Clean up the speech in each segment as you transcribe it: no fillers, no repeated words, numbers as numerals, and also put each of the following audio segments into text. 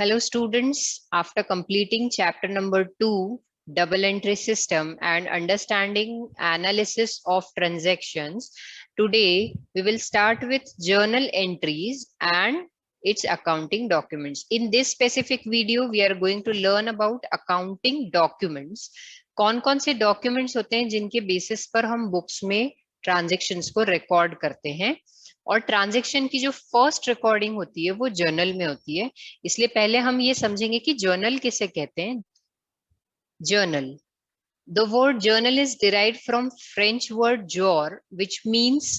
Hello students, after completing chapter number 2, double entry system and understanding analysis of transactions, today we will start with journal entries and its accounting documents. In this specific video, we are going to learn about accounting documents. कौन-कौन से documents होते हैं जिनके basis पर हम books में transactions को record करते हैं और ट्रांजैक्शन की जो फर्स्ट रिकॉर्डिंग होती है वो जर्नल में होती है। इसलिए पहले हम ये समझेंगे कि जर्नल किसे कहते हैं। Journal, the word journal is derived from French word jour which means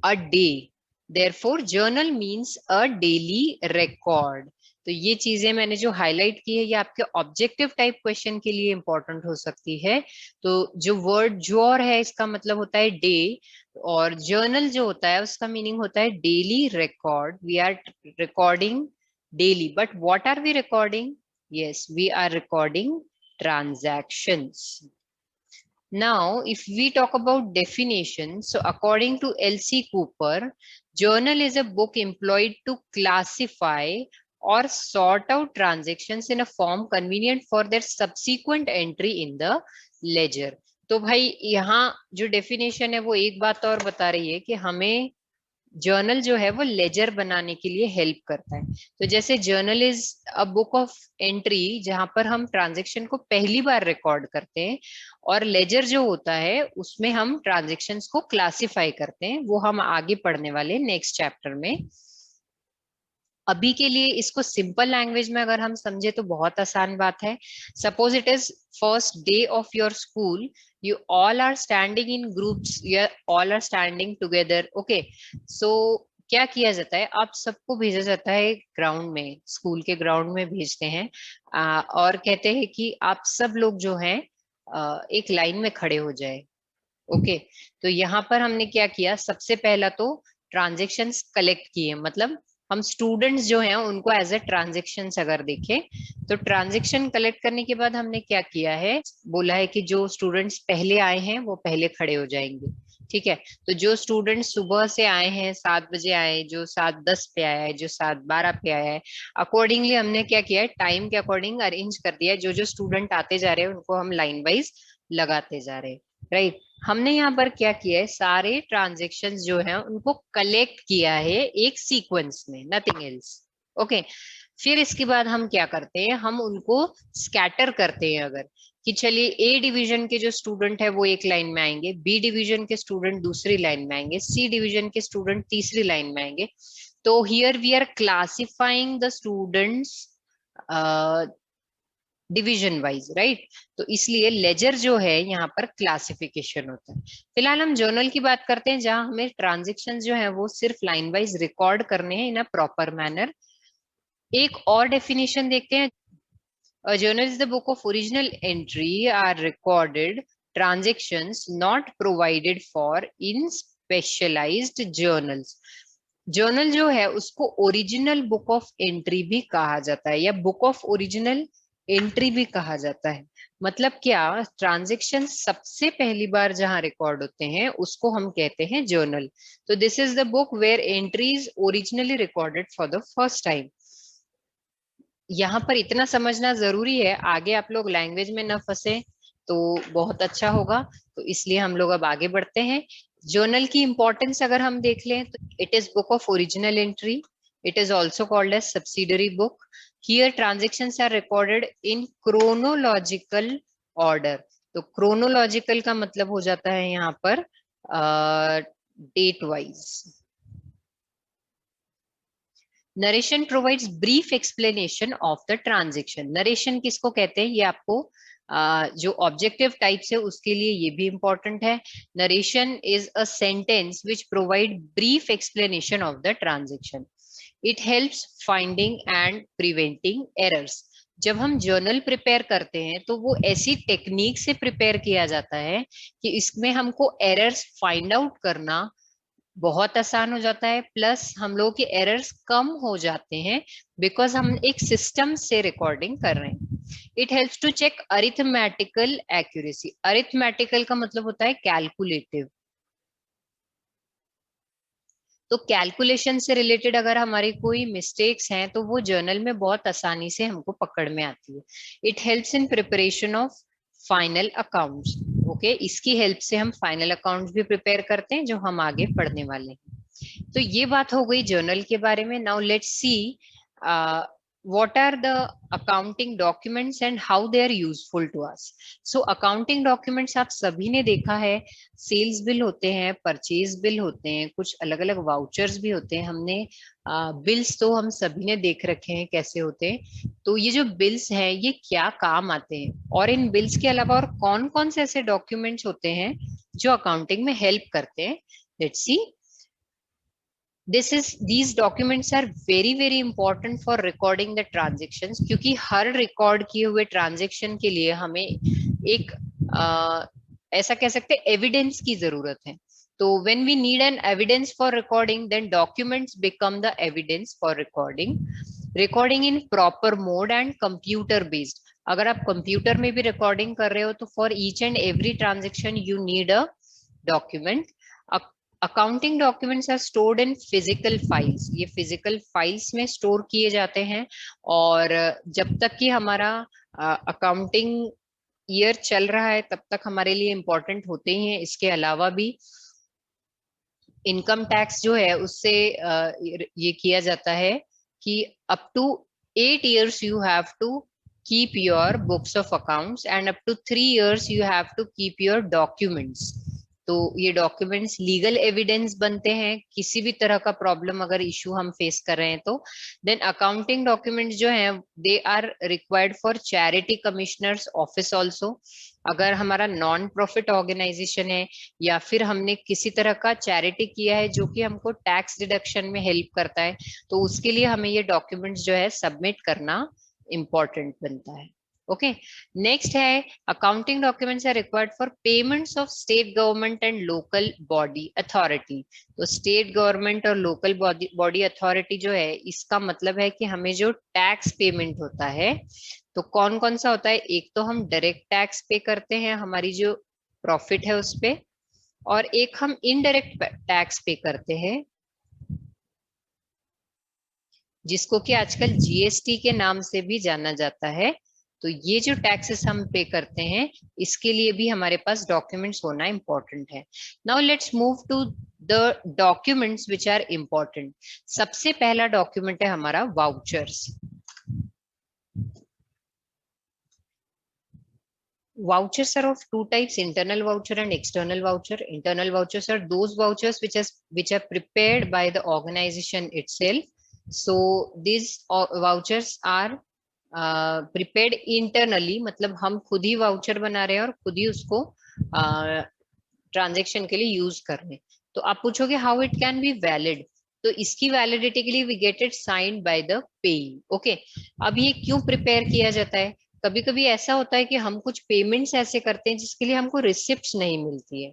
a day, therefore journal means a daily record. तो ये चीजें मैंने जो हाईलाइट की है ये आपके ऑब्जेक्टिव टाइप क्वेश्चन के लिए इंपॉर्टेंट हो सकती है। तो जो वर्ड जोर है इसका मतलब होता है डे और जर्नल जो होता है उसका मीनिंग होता है daily record. We are recording daily, but what are we recording? Yes, we are recording transactions. Now, if we talk about definition, so according to L.C. Cooper, journal is a book employed to classify or sort out transactions in a form convenient for their subsequent entry in the ledger. तो भाई यहाँ जो definition है वो एक बात और बता रही है कि हमें जर्नल जो है वो लेजर बनाने के लिए हेल्प करता है। तो जैसे journal is a book of entry जहां पर हम ट्रांजैक्शन को पहली बार रिकॉर्ड करते हैं और लेजर जो होता है उसमें हम ट्रांजैक्शंस को क्लासिफाई करते हैं, वो हम आगे पढ़ने वाले नेक्स्ट चैप्टर में। अभी के लिए इसको सिंपल लैंग्वेज में अगर हम समझे तो बहुत आसान बात है। Suppose it is first day of your school, you all are standing in groups, you all are standing together, okay? So क्या किया जाता है, आप सबको भेजा जाता है ग्राउंड में, स्कूल के ग्राउंड में भेजते हैं और कहते हैं कि आप सब लोग जो हैं एक लाइन में खड़े हो जाए, ओके? तो यहाँ पर हमने क्या किया, सबसे पहला तो ट्रांजेक्शन्स कलेक्ट किए, मतलब हम स्टूडेंट्स जो हैं उनको एज ए ट्रांजेक्शन्स अगर देखें तो ट्रांजेक्शन कलेक्ट करने के बाद हमने क्या किया है, बोला है कि जो स्टूडेंट्स पहले आए हैं वो पहले खड़े हो जाएंगे, ठीक है? तो जो स्टूडेंट्स सुबह से आए हैं 7 बजे आए, जो 7:10 पे आया है, जो 7:12 पे आया है, अकॉर्डिंगली हमने क्या किया है, टाइम के अकॉर्डिंग अरेंज कर दिया है। जो जो स्टूडेंट आते जा रहे हैं उनको हम लाइन वाइज लगाते जा रहे हैं, राइट? हमने यहाँ पर क्या किया है, सारे ट्रांजेक्शन्स जो हैं उनको कलेक्ट किया है एक सीक्वेंस में, नथिंग एल्स, ओके? फिर इसके बाद हम क्या करते हैं, हम उनको स्कैटर करते हैं। अगर कि चलिए ए डिवीजन के जो स्टूडेंट है वो एक लाइन में आएंगे, बी डिवीजन के स्टूडेंट दूसरी लाइन में आएंगे, सी डिवीजन के स्टूडेंट तीसरी लाइन में आएंगे। तो here we are classifying the students division wise, right? तो इसलिए लेजर जो है यहाँ पर क्लासिफिकेशन होता है। फिलहाल हम जर्नल की बात करते हैं जहां हमें ट्रांजेक्शन जो है वो सिर्फ लाइन वाइज रिकॉर्ड करने हैं इन अ प्रॉपर मैनर। एक और डेफिनेशन देखते हैं। A journal is the book of original entry are recorded transactions not provided for in specialized journals. Journal जो है उसको ओरिजिनल बुक ऑफ एंट्री भी कहा जाता है या बुक ऑफ ओरिजिनल एंट्री भी कहा जाता है। मतलब क्या, ट्रांजेक्शन सबसे पहली बार जहां रिकॉर्ड होते हैं उसको हम कहते हैं जर्नल। तो this is the book where entries originally recorded for the first time. यहाँ पर इतना समझना जरूरी है, आगे आप लोग लैंग्वेज में न फंसे तो बहुत अच्छा होगा। तो इसलिए हम लोग अब आगे बढ़ते हैं। जर्नल की इंपॉर्टेंस अगर हम देख लें तो it is book of original entry, it is also called as subsidiary book. Here transactions are recorded in chronological order. तो क्रोनोलॉजिकल का मतलब हो जाता है यहाँ पर date wise. Narration provides brief explanation of the transaction. Narration किसको कहते हैं, ये आपको जो ऑब्जेक्टिव टाइप से उसके लिए ये भी इंपॉर्टेंट है। Narration is a sentence which provide brief explanation of the transaction. It helps finding and preventing errors. जब हम जर्नल प्रिपेयर करते हैं तो वो ऐसी टेक्निक से प्रिपेयर किया जाता है कि इसमें हमको एरर्स फाइंड आउट करना बहुत आसान हो जाता है, प्लस हम लोगों के एरर्स कम हो जाते हैं बिकॉज हम एक सिस्टम से रिकॉर्डिंग कर रहे हैं। It helps to check arithmetical accuracy. Arithmetical का मतलब होता है कैलकुलेटिव। तो कैलकुलेशन से रिलेटेड अगर हमारी कोई मिस्टेक्स हैं तो वो जर्नल में बहुत आसानी से हमको पकड़ में आती है। It helps in preparation of final accounts. Okay, इसकी हेल्प से हम फाइनल अकाउंट्स भी प्रिपेयर करते हैं जो हम आगे पढ़ने वाले हैं। तो ये बात हो गई जर्नल के बारे में। Now let's see what are the accounting documents and how they are useful to us. So accounting documents आप सभी ने देखा है, सेल्स बिल होते हैं, परचेज बिल होते हैं, कुछ अलग अलग वाउचर्स भी होते हैं। हमने बिल्स तो हम सभी ने देख रखे हैं कैसे होते हैं। तो ये जो बिल्स हैं ये क्या काम आते हैं, और इन बिल्स के अलावा और कौन कौन से ऐसे डॉक्यूमेंट्स होते हैं जो अकाउंटिंग में हेल्प करते हैं। Let's see. these documents are very important for recording the transactions, क्योंकि हर रिकॉर्ड किए हुए ट्रांजेक्शन के लिए हमें एक ऐसा कह सकते हैं एविडेंस की जरूरत है। तो when we need an evidence for recording, then documents become the evidence for recording in proper mode and computer based। अगर आप कंप्यूटर में भी रिकॉर्डिंग कर रहे हो तो for each and every transaction you need a document. Accounting documents are stored in physical files. ये physical files में स्टोर किए जाते हैं, और जब तक कि हमारा अकाउंटिंग ईयर चल रहा है तब तक हमारे लिए इम्पोर्टेंट होते ही हैं। इसके अलावा भी इनकम टैक्स जो है उससे ये किया जाता है कि up to 8 years you have to keep your books of accounts and up to 3 years you have to keep your documents। तो ये डॉक्यूमेंट्स लीगल एविडेंस बनते हैं किसी भी तरह का प्रॉब्लम अगर इशू हम फेस कर रहे हैं तो। देन अकाउंटिंग डॉक्यूमेंट्स जो हैं they are required for charity commissioners office also. अगर हमारा नॉन प्रॉफिट ऑर्गेनाइजेशन है या फिर हमने किसी तरह का चैरिटी किया है जो कि हमको टैक्स डिडक्शन में हेल्प करता है, तो उसके लिए हमें ये डॉक्यूमेंट्स जो है सबमिट करना इम्पोर्टेंट बनता है। ओके, नेक्स्ट है accounting documents are required for payments of state government and local body authority. तो स्टेट गवर्नमेंट और लोकल बॉडी अथॉरिटी जो है इसका मतलब है कि हमें जो टैक्स पेमेंट होता है तो कौन कौन सा होता है। एक तो हम डायरेक्ट टैक्स पे करते हैं हमारी जो प्रॉफिट है उस पे, और एक हम इनडायरेक्ट टैक्स पे करते हैं जिसको कि आजकल जीएसटी के नाम से भी जाना जाता है। तो ये जो टैक्सेस हम पे करते हैं इसके लिए भी हमारे पास डॉक्यूमेंट्स होना इंपॉर्टेंट है। Now let's move to the documents which are important. सबसे पहला डॉक्यूमेंट है हमारा vouchers. Vouchers are of two types: internal voucher and external voucher. Internal vouchers are those vouchers which are prepared by the organization itself. So these vouchers are prepared internally, मतलब हम खुद ही voucher बना रहे हैं और खुद ही उसको ट्रांजेक्शन के लिए यूज कर रहे हैं। तो आप पूछोगे how it can be valid, तो इसकी वैलिडिटी के लिए we get it signed by the paying. Okay, अब ये क्यों प्रिपेयर किया जाता है? कभी कभी ऐसा होता है कि हम कुछ पेमेंट्स ऐसे करते हैं जिसके लिए हमको रिसिप्ट नहीं मिलती है।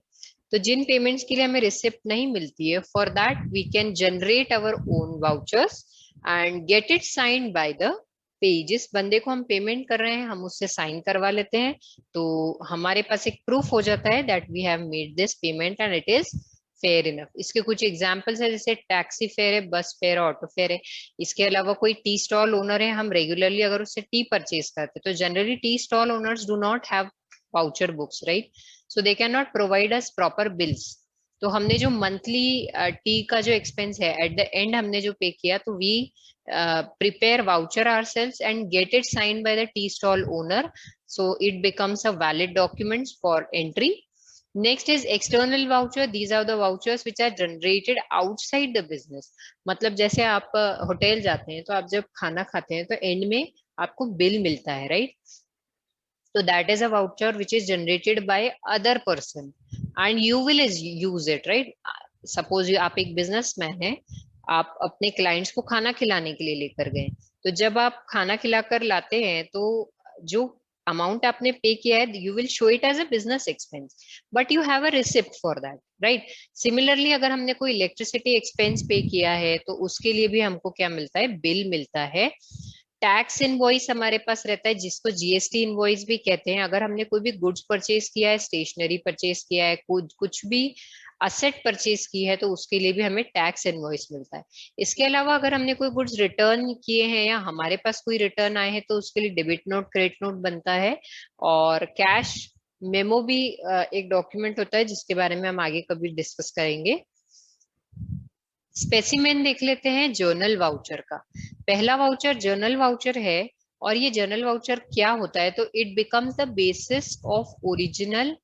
तो जिन पेमेंट्स के लिए हमें रिसिप्ट नहीं मिलती है, for that we can generate our own vouchers and get it signed by the pay. जिस बंदे को हम पेमेंट कर रहे हैं हम उससे साइन करवा लेते हैं, तो हमारे पास एक प्रूफ हो जाता है that we have made this payment and it is fair enough. इसके कुछ एग्जांपल्स है, जैसे टैक्सी फेयर है, बस फेयर, ऑटो फेयर है। इसके अलावा कोई टी स्टॉल ओनर है, हम रेगुलरली अगर उससे टी परचेज करते हैं तो generally tea stall owners do not have voucher books, right? So they can not provide us proper bills. तो हमने जो मंथली टी का जो एक्सपेंस है एट द एंड हमने जो पे किया, तो we prepare voucher ourselves and get it signed by the tea stall owner, so it becomes a valid document for entry. Next is external voucher. These are the vouchers which are generated outside the business. मतलब जैसे आप hotel जाते हैं तो आप जब खाना खाते हैं तो एंड में आपको बिल मिलता है, right? So that is a voucher which is generated by other person and you will use it, right? Suppose आप एक बिजनेसमैन है, आप अपने क्लाइंट्स को खाना खिलाने के लिए लेकर गए, तो जब आप खाना खिलाकर लाते हैं तो जो अमाउंट आपने पे किया है you will show it as a business expense, but you have a receipt for that, right? Similarly अगर हमने कोई इलेक्ट्रिसिटी एक्सपेंस पे किया है तो उसके लिए भी हमको क्या मिलता है? बिल मिलता है। टैक्स इनवॉइस हमारे पास रहता है जिसको जीएसटी इनवॉइस भी कहते हैं। अगर हमने कोई भी गुड्स परचेज किया है, स्टेशनरी परचेज किया है, कुछ भी असेट परचेज की है तो उसके लिए भी हमें टैक्स इनवॉइस मिलता है। इसके अलावा अगर हमने कोई गुड्स रिटर्न किए हैं या हमारे पास कोई रिटर्न आए हैं तो उसके लिए डेबिट नोट क्रेडिट नोट बनता है। और कैश मेमो भी एक डॉक्यूमेंट होता है जिसके बारे में हम आगे कभी डिस्कस करेंगे। स्पेसिमेन देख लेते हैं जर्नल वाउचर का। पहला वाउचर जर्नल वाउचर है। और ये जर्नल वाउचर क्या होता है, तो it becomes the basis of original,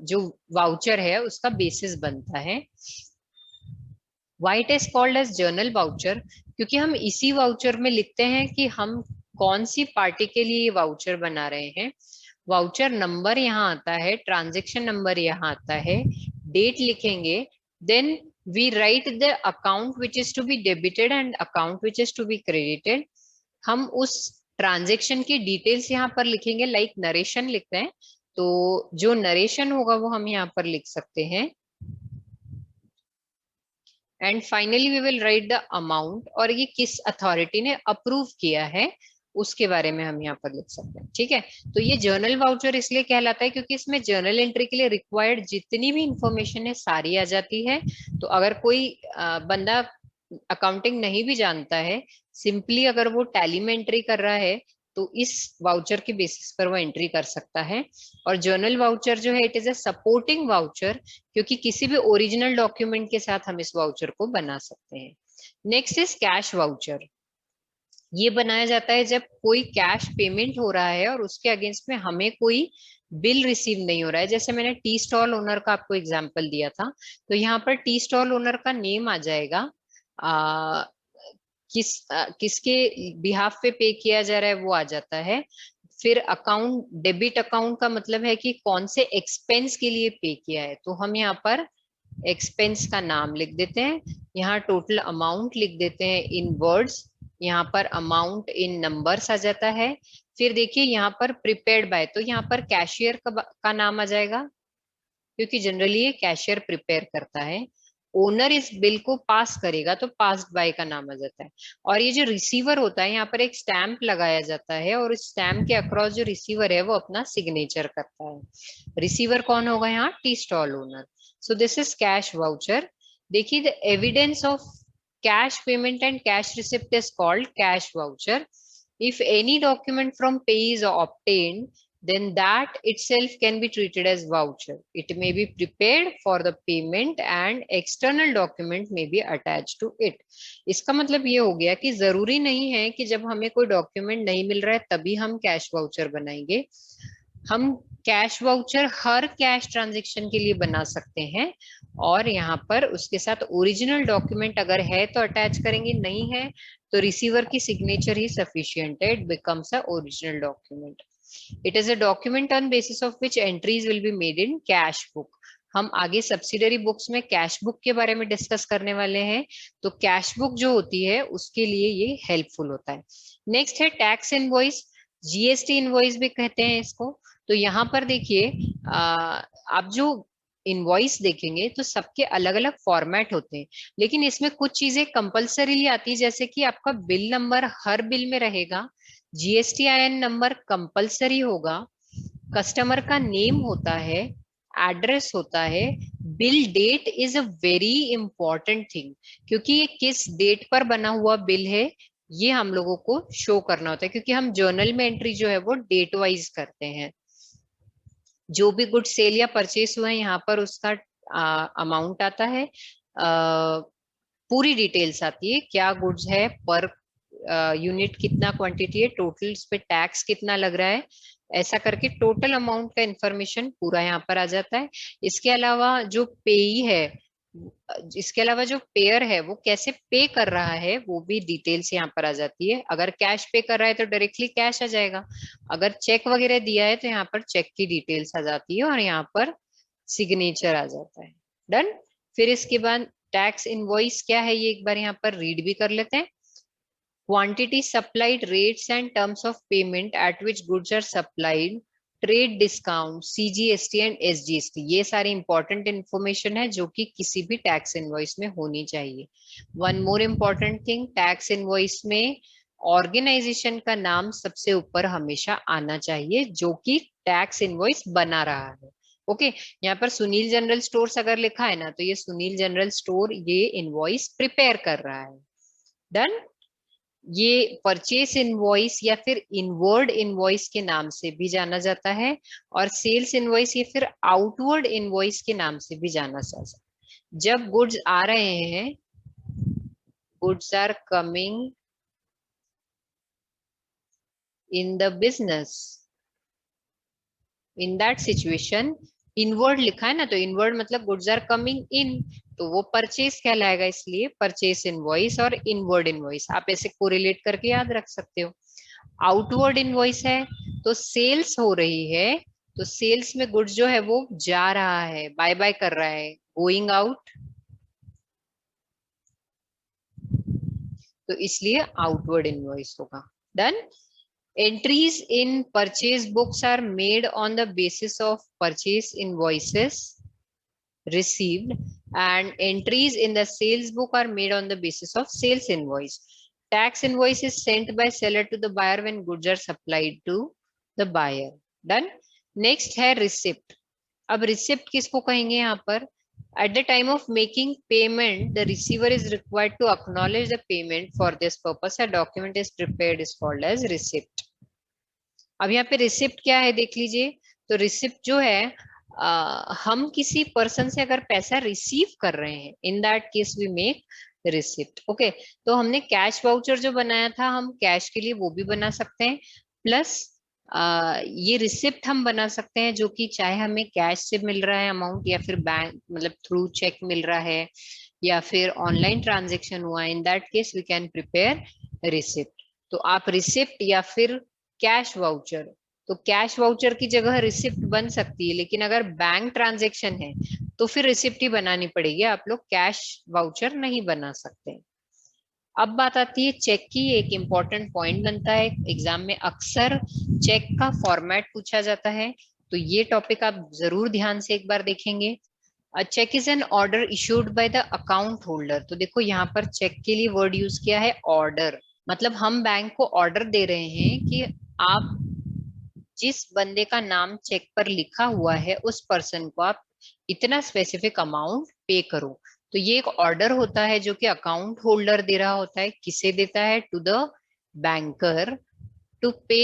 जो वाउचर है उसका बेसिस बनता है। Why it is called as journal voucher, क्योंकि हम इसी वाउचर में लिखते हैं कि हम कौन सी पार्टी के लिए ये वाउचर बना रहे हैं। वाउचर नंबर यहाँ आता है, ट्रांजेक्शन नंबर यहाँ आता है, डेट लिखेंगे, then we write the account which is to be debited and account which is to be credited. हम उस ट्रांजेक्शन की डिटेल्स यहाँ पर लिखेंगे, लाइक नरेशन लिखते हैं तो जो नरेशन होगा वो हम यहाँ पर लिख सकते हैं। And finally we will write the amount, और ये किस अथॉरिटी ने अप्रूव किया है उसके बारे में हम यहाँ पर लिख सकते हैं। ठीक है, तो ये जर्नल वाउचर इसलिए कहलाता है क्योंकि इसमें जर्नल एंट्री के लिए रिक्वायर्ड जितनी भी इंफॉर्मेशन है सारी आ जाती है। तो अगर कोई बंदा अकाउंटिंग नहीं भी जानता है, सिंपली अगर वो टैली में एंट्री कर रहा है तो इस वाउचर के बेसिस पर वो एंट्री कर सकता है। और जर्नल वाउचर जो है it is a supporting voucher, क्योंकि किसी भी ओरिजिनल डॉक्यूमेंट के साथ हम इस वाउचर को बना सकते हैं। Next is cash voucher. ये बनाया जाता है जब कोई कैश पेमेंट हो रहा है और उसके अगेंस्ट में हमें कोई बिल रिसीव नहीं हो रहा है। जैसे मैंने टी स्टॉल ओनर का आपको एग्जांपल दिया था, तो यहाँ पर टी स्टॉल ओनर का नेम आ जाएगा, किसके बिहाफ पे पे किया जा रहा है वो आ जाता है। फिर अकाउंट, डेबिट अकाउंट का मतलब है कि कौन से एक्सपेंस के लिए पे किया है, तो हम यहाँ पर एक्सपेंस का नाम लिख देते हैं। यहाँ टोटल अमाउंट लिख देते हैं इन वर्ड्स, यहाँ पर अमाउंट इन नंबर्स आ जाता है। फिर देखिए यहाँ पर प्रिपेयर्ड बाय, तो यहाँ पर कैशियर का नाम आ जाएगा, क्योंकि जनरली ये कैशियर प्रिपेयर करता है। ओनर इस बिल को पास करेगा तो पास्ड बाय का नाम आ जाता है। और ये जो रिसीवर होता है यहाँ पर एक स्टैंप लगाया जाता है, और इस स्टैंप के अक्रॉस जो रिसीवर है वो अपना सिग्नेचर करता है। रिसीवर कौन होगा यहाँ, tea stall owner. So this is cash voucher. देखिए the evidence of cash payment and cash receipt is called cash voucher. If any document from pay is obtained, then that itself can be treated as voucher. It may be prepared for the payment and external document may be attached to it. इसका मतलब ये हो गया कि जरूरी नहीं है कि जब हमें कोई डॉक्यूमेंट नहीं मिल रहा है तभी हम कैश वाउचर बनाएंगे। हम कैश वाउचर हर कैश ट्रांजेक्शन के लिए बना सकते हैं, और यहाँ पर उसके साथ ओरिजिनल डॉक्यूमेंट अगर है तो अटैच करेंगे, नहीं है तो रिसीवर की सिग्नेचर ही सफिशिएंट है, it becomes a original document. It is a document on basis of which entries will be made in cash book. हम आगे सब्सिडरी बुक्स में कैश बुक के बारे में डिस्कस करने वाले हैं, तो कैश बुक जो होती है उसके लिए ये हेल्पफुल होता है। नेक्स्ट है टैक्स इनवॉइस, जीएसटी इनवॉइस भी कहते हैं इसको। तो यहाँ पर देखिए आप जो इनवॉइस देखेंगे तो सबके अलग अलग फॉर्मेट होते हैं, लेकिन इसमें कुछ चीजें कंपलसरीली आती है, जैसे कि आपका बिल नंबर हर बिल में रहेगा, जीएसटीआईएन नंबर कंपलसरी होगा, कस्टमर का नेम होता है, एड्रेस होता है। Bill date is a very important thing, क्योंकि ये किस डेट पर बना हुआ बिल है ये हम लोगों को शो करना होता है, क्योंकि हम जर्नल में एंट्री जो है वो डेट वाइज करते हैं। जो भी गुड सेल या परचेस हुआ है यहाँ पर उसका अमाउंट आता है, पूरी डिटेल्स आती है, क्या गुड्स है, पर यूनिट कितना क्वांटिटी है, टोटल इस पे टैक्स कितना लग रहा है, ऐसा करके टोटल अमाउंट का इंफॉर्मेशन पूरा यहाँ पर आ जाता है। इसके अलावा जो पेई है, इसके अलावा जो पेयर है वो कैसे पे कर रहा है वो भी डिटेल्स यहाँ पर आ जाती है। अगर कैश पे कर रहा है तो डायरेक्टली कैश आ जाएगा, अगर चेक वगैरह दिया है तो यहाँ पर चेक की डिटेल्स आ जाती है और यहाँ पर सिग्नेचर आ जाता है। डन। फिर इसके बाद टैक्स इनवॉइस क्या है ये एक बार यहाँ पर रीड भी कर लेते हैं। Quantity supplied, rates and terms of payment at which goods are supplied, trade discount, CGST and SGST, ये सारी इंपॉर्टेंट इंफॉर्मेशन है जो कि किसी भी टैक्स इनवॉइस में होनी चाहिए। One more important thing, tax invoice में ऑर्गेनाइजेशन का नाम सबसे ऊपर हमेशा आना चाहिए जो कि टैक्स इनवॉइस बना रहा है। ओके, यहाँ पर सुनील जनरल स्टोर्स अगर लिखा है ना, तो ये सुनील जनरल स्टोर ये इनवॉइस प्रिपेयर कर रहा है। डन। ये परचेस इनवॉइस या फिर इनवर्ड इनवॉइस के नाम से भी जाना जाता है, और सेल्स इनवॉइस या फिर आउटवर्ड इनवॉइस के नाम से भी जाना जाता है। जब गुड्स आ रहे हैं, goods are coming in the business, in that situation, inward लिखा है ना, तो इनवर्ड मतलब गुड्स आर कमिंग इन, तो वो परचेस कहलाएगा, इसलिए परचेस इनवॉइस और इनवर्ड इनवॉइस आप ऐसे कोरिलेट करके याद रख सकते हो। आउटवर्ड इनवॉइस है तो सेल्स हो रही है, तो सेल्स में गुड्स जो है वो जा रहा है, बाय बाय कर रहा है, गोइंग आउट, तो इसलिए आउटवर्ड इनवॉइस होगा। Done. Entries in purchase books are made on the basis of purchase invoices received, and entries in the sales book are made on the basis of sales invoice. Tax invoice is sent by seller to the buyer when goods are supplied to the buyer. Done. Next है receipt. अब receipt किसको कहेंगे यहाँ पर? At the time of making payment, the receiver is required to acknowledge the payment. For this purpose, a document is prepared is called as receipt. अब यहाँ पे receipt क्या है देख लीजिए। तो रिसिप्ट जो है, हम किसी पर्सन से अगर पैसा रिसीव कर रहे हैं, in that case we make receipt. Okay, तो हमने कैश वाउचर जो बनाया था, हम कैश के लिए वो भी बना सकते हैं, प्लस ये रिसिप्ट हम बना सकते हैं, जो कि चाहे हमें कैश से मिल रहा है अमाउंट, या फिर बैंक मतलब थ्रू चेक मिल रहा है, या फिर ऑनलाइन ट्रांजेक्शन हुआ, in that case we can prepare receipt. तो आप रिसिप्ट या फिर कैश वाउचर, तो कैश वाउचर की जगह रिसिप्ट बन सकती है, लेकिन अगर बैंक ट्रांजैक्शन है तो फिर रिसिप्ट ही बनानी पड़ेगी, आप लोग कैश वाउचर नहीं बना सकते। अब बात आती है चेक की। एक इंपॉर्टेंट पॉइंट बनता है एग्जाम में, अक्सर चेक का फॉर्मेट पूछा जाता है, तो ये टॉपिक आप जरूर ध्यान से एक बार देखेंगे। Cheque is an order issued by the account holder. तो देखो यहाँ पर चेक के लिए वर्ड यूज किया है ऑर्डर, मतलब हम बैंक को ऑर्डर दे रहे हैं कि आप जिस बंदे का नाम चेक पर लिखा हुआ है उस पर्सन को आप इतना स्पेसिफिक अमाउंट पे करो। तो ये एक ऑर्डर होता है जो कि अकाउंट होल्डर दे रहा होता है। किसे देता है? To the banker to pay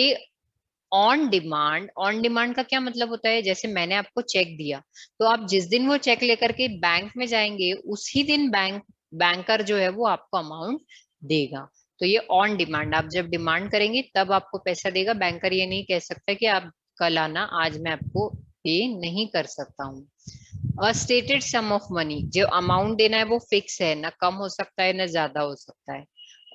on demand. On demand का क्या मतलब होता है? जैसे मैंने आपको चेक दिया, तो आप जिस दिन वो चेक लेकर के बैंक में जाएंगे, उसी दिन बैंकर जो है वो आपको अमाउंट देगा। तो ये ऑन डिमांड, आप जब डिमांड करेंगे तब आपको पैसा देगा। बैंकर ये नहीं कह सकता कि आप कल आना, आज मैं आपको पे नहीं कर सकता हूँ। A stated sum of money, जो अमाउंट देना है वो फिक्स है, ना कम हो सकता है ना ज्यादा हो सकता है।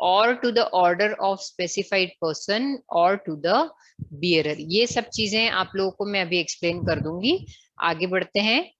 और to the order of specified person और टू द बियरर, ये सब चीजें आप लोगों को मैं अभी एक्सप्लेन कर दूंगी। आगे बढ़ते हैं,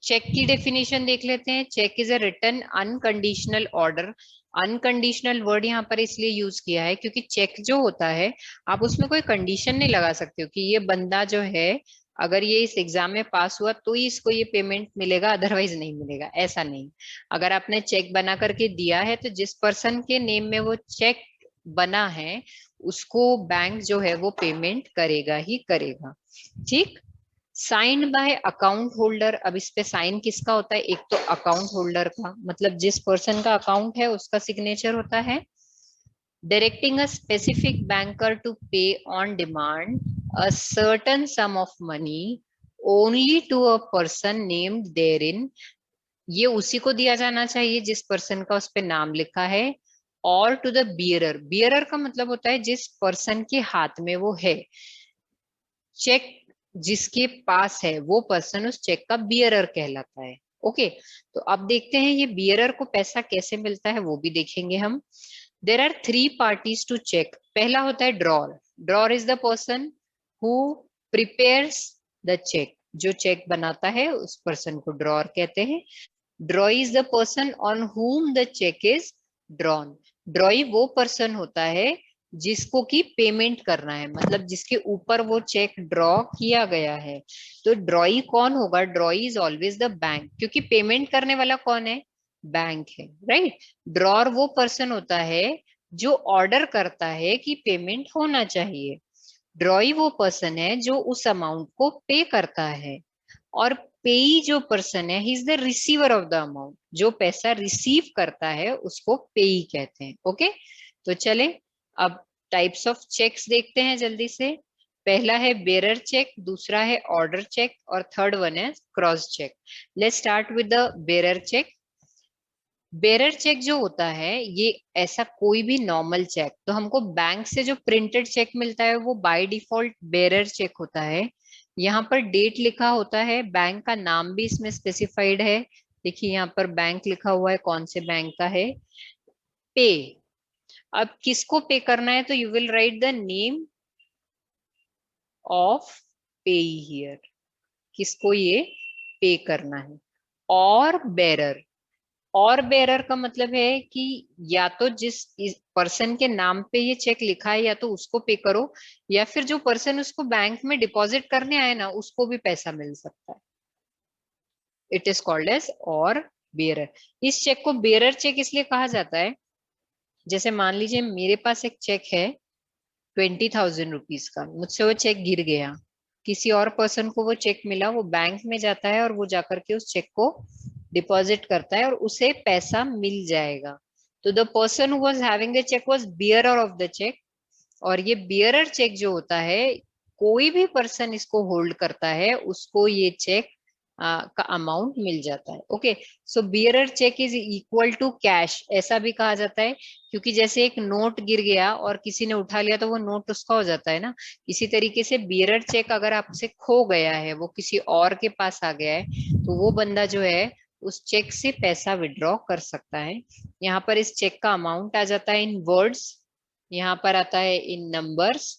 चेक की डेफिनेशन देख लेते हैं। Cheque is a written unconditional order. Unconditional word यहाँ पर इसलिए यूज किया है क्योंकि चेक जो होता है, आप उसमें कोई कंडीशन नहीं लगा सकते हो कि ये बंदा जो है अगर ये इस एग्जाम में पास हुआ तो ही इसको ये पेमेंट मिलेगा, अदरवाइज नहीं मिलेगा, ऐसा नहीं। अगर आपने चेक बना करके दिया है तो जिस पर्सन के नेम में वो चेक बना है उसको बैंक जो है वो पेमेंट करेगा ही करेगा। ठीक। Signed by account holder. अब इस पे साइन किसका होता है? एक तो अकाउंट होल्डर का, मतलब जिस पर्सन का अकाउंट है उसका सिग्नेचर होता है। Directing a specific banker to pay on demand a certain sum of money only to a person named therein. ये उसी को दिया जाना चाहिए जिस पर्सन का उस पे नाम लिखा है। और टू द बियरर, बियरर का मतलब होता है जिस पर्सन के हाथ में वो है। चेक जिसके पास है वो पर्सन उस चेक का बियरर कहलाता है। ओके, तो अब देखते हैं ये बियरर को पैसा कैसे मिलता है, वो भी देखेंगे हम। There are three parties to cheque. पहला होता है drawer. Drawer is the person who prepares the cheque. जो चेक बनाता है उस पर्सन को ड्रॉर कहते हैं। Drawee is the person on whom the cheque is drawn. Drawee वो पर्सन होता है जिसको की पेमेंट करना है, मतलब जिसके ऊपर वो चेक ड्रॉ किया गया है। तो ड्रॉई कौन होगा? ड्रॉई इज ऑलवेज द बैंक, क्योंकि पेमेंट करने वाला कौन है? बैंक है, राइट। ड्रॉर वो पर्सन होता है जो ऑर्डर करता है कि पेमेंट होना चाहिए। ड्रॉई वो पर्सन है जो उस अमाउंट को पे करता है। और पेई जो पर्सन है, he is the receiver of the amount, जो पैसा रिसीव करता है उसको पेई कहते हैं। ओके, तो चले अब टाइप्स ऑफ चेक्स देखते हैं जल्दी से। पहला है बेरर चेक, दूसरा है ऑर्डर चेक और थर्ड वन है cross cheque. Let's start with the bearer cheque. Bearer cheque जो होता है ये ऐसा कोई भी नॉर्मल चेक, तो हमको बैंक से जो प्रिंटेड चेक मिलता है वो बाय डिफॉल्ट बेरर चेक होता है। यहाँ पर डेट लिखा होता है, बैंक का नाम भी इसमें स्पेसिफाइड है। देखिए यहाँ पर बैंक लिखा हुआ है, कौन से बैंक का है। पे, अब किसको पे करना है, तो you will write the name of पे हियर, किसको ये पे करना है। और बेरर, और बेरर का मतलब है कि या तो जिस पर्सन के नाम पे ये चेक लिखा है या तो उसको पे करो, या फिर जो पर्सन उसको बैंक में डिपॉजिट करने आए ना उसको भी पैसा मिल सकता है। इट इज कॉल्ड एज और बेरर। इस चेक को बेरर चेक इसलिए कहा जाता है, जैसे मान लीजिए मेरे पास एक चेक है 20,000 रुपीज का, मुझसे वो चेक गिर गया, किसी और पर्सन को वो चेक मिला, वो बैंक में जाता है और वो जाकर के उस चेक को डिपॉजिट करता है और उसे पैसा मिल जाएगा। तो the person who was having the cheque was bearer of the cheque. और ये बियरर चेक जो होता है, कोई भी पर्सन इसको होल्ड करता है उसको ये चेक का अमाउंट मिल जाता है। Okay, so bearer cheque is equal to cash, ऐसा भी कहा जाता है, क्योंकि जैसे एक नोट गिर गया और किसी ने उठा लिया तो वो नोट उसका हो जाता है ना। इसी तरीके से बियरर चेक अगर आपसे खो गया है, वो किसी और के पास आ गया है, तो वो बंदा जो है उस चेक से पैसा विड्रॉ कर सकता है। यहाँ पर इस चेक का अमाउंट आ जाता है इन वर्ड्स, यहाँ पर आता है इन नंबर्स।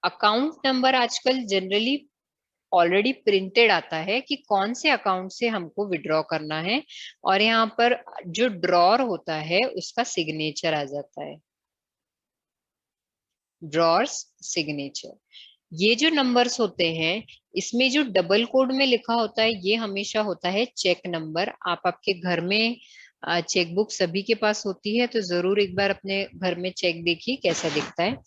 अकाउंट नंबर आजकल जनरली ऑलरेडी प्रिंटेड आता है कि कौन से अकाउंट से हमको विड्रॉ करना है, और यहाँ पर जो ड्रॉर होता है उसका सिग्नेचर आ जाता है, ड्रॉर्स सिग्नेचर। ये जो नंबर्स होते हैं, इसमें जो डबल कोड में लिखा होता है ये हमेशा होता है चेक नंबर। आप आपके घर में चेकबुक सभी के पास होती है, तो जरूर एक बार अपने घर में चेक देखिए कैसा दिखता है।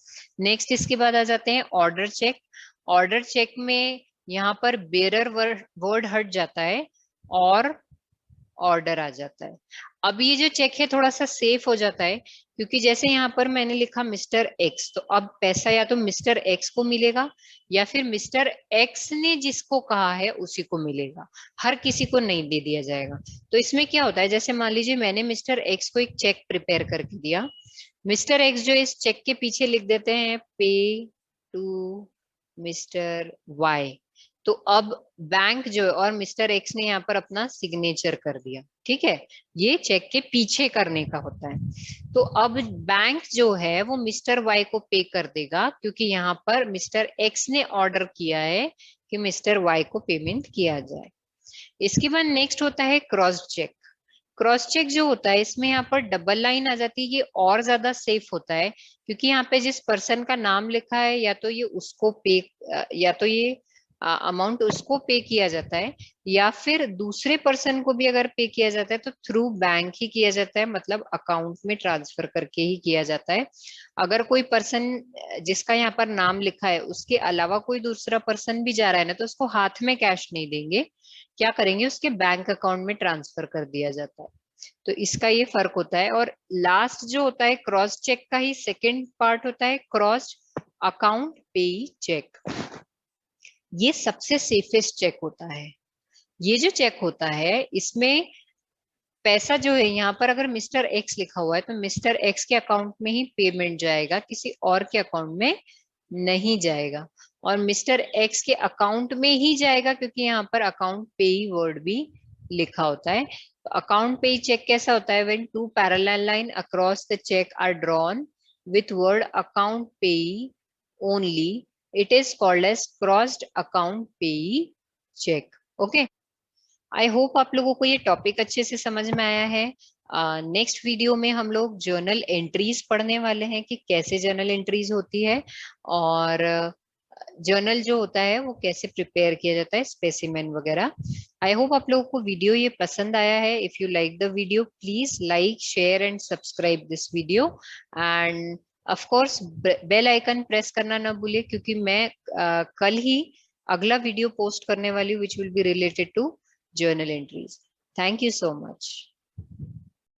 नेक्स्ट इसके बाद आ जाते हैं ऑर्डर चेक। ऑर्डर चेक में यहाँ पर बेरर वर्ड हट जाता है और ऑर्डर आ जाता है। अब ये जो चेक है थोड़ा सा सेफ हो जाता है, क्योंकि जैसे यहाँ पर मैंने लिखा मिस्टर एक्स, तो अब पैसा या तो मिस्टर एक्स को मिलेगा या फिर मिस्टर एक्स ने जिसको कहा है उसी को मिलेगा, हर किसी को नहीं दे दिया जाएगा। तो इसमें क्या होता है, जैसे मान लीजिए मैंने मिस्टर एक्स को एक चेक प्रिपेयर करके दिया, मिस्टर एक्स जो इस चेक के पीछे लिख देते हैं पे टू मिस्टर वाई, तो अब बैंक जो है और मिस्टर एक्स ने यहाँ पर अपना सिग्नेचर कर दिया, ठीक है, ये चेक के पीछे करने का होता है। तो अब बैंक जो है वो मिस्टर वाई को पे कर देगा, क्योंकि यहाँ पर मिस्टर एक्स ने ऑर्डर किया है कि मिस्टर वाई को पेमेंट किया जाए। इसके बाद नेक्स्ट होता है क्रॉस चेक। क्रॉस चेक जो होता है इसमें यहाँ पर डबल लाइन आ जाती है, ये और ज्यादा सेफ होता है, क्योंकि यहाँ पे जिस पर्सन का नाम लिखा है या तो ये उसको पे, या तो ये अमाउंट उसको पे किया जाता है, या फिर दूसरे पर्सन को भी अगर पे किया जाता है तो थ्रू बैंक ही किया जाता है, मतलब अकाउंट में ट्रांसफर करके ही किया जाता है। अगर कोई पर्सन जिसका यहाँ पर नाम लिखा है उसके अलावा कोई दूसरा पर्सन भी जा रहा है ना, तो उसको हाथ में कैश नहीं देंगे, क्या करेंगे उसके बैंक अकाउंट में ट्रांसफर कर दिया जाता है। तो इसका ये फर्क होता है। और लास्ट जो होता है क्रॉस चेक का ही सेकंड पार्ट होता है क्रॉस अकाउंट पे चेक। ये सबसे सेफेस्ट चेक होता है। ये जो चेक होता है इसमें पैसा जो है, यहाँ पर अगर मिस्टर एक्स लिखा हुआ है तो मिस्टर एक्स के अकाउंट में ही पेमेंट जाएगा, किसी और के अकाउंट में नहीं जाएगा। और मिस्टर एक्स के अकाउंट में ही जाएगा क्योंकि यहाँ पर अकाउंट पे ही वर्ड भी लिखा होता है। तो अकाउंट पे चेक कैसा होता है, when two parallel line across the cheque are drawn with word account payee only, it is called as crossed account payee cheque. Okay, I hope आप लोगों को ये टॉपिक अच्छे से समझ में आया है। नेक्स्ट वीडियो में हम लोग जर्नल एंट्रीज पढ़ने वाले हैं कि कैसे जर्नल एंट्रीज होती है, और जर्नल जो होता है वो कैसे प्रिपेयर किया जाता है, स्पेसिमेन वगैरह। आई होप आप लोगों को वीडियो ये पसंद आया है। If you like the video please like share and subscribe this video, and of course bell icon press करना ना भूलिए, क्योंकि मैं कल ही अगला वीडियो पोस्ट करने वाली which will be related to journal entries. Thank you so much.